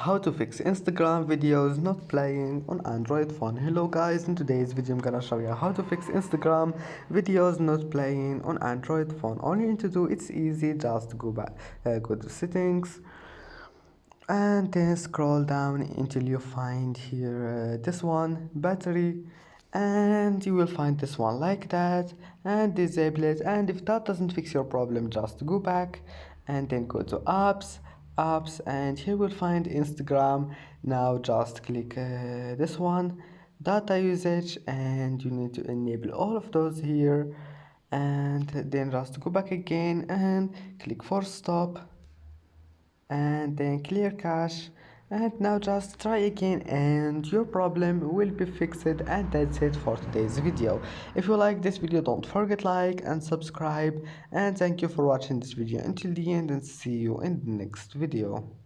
How to fix Instagram videos not playing on Android phone. Hello guys, in today's video I'm gonna show you how to fix Instagram videos not playing on Android phone. All you need to do, it's easy, just go back, go to settings and then scroll down until you find here this one, battery, and you will find this one like that and disable it. And if that doesn't fix your problem, just go back and then go to apps, and here we'll find Instagram. Now just click this one, data usage, and you need to enable all of those here, and then just go back again and click force stop and then clear cache, and now just try again and your problem will be fixed. And that's it for today's video. If you like this video, don't forget like and subscribe, and thank you for watching this video until the end, and see you in the next video.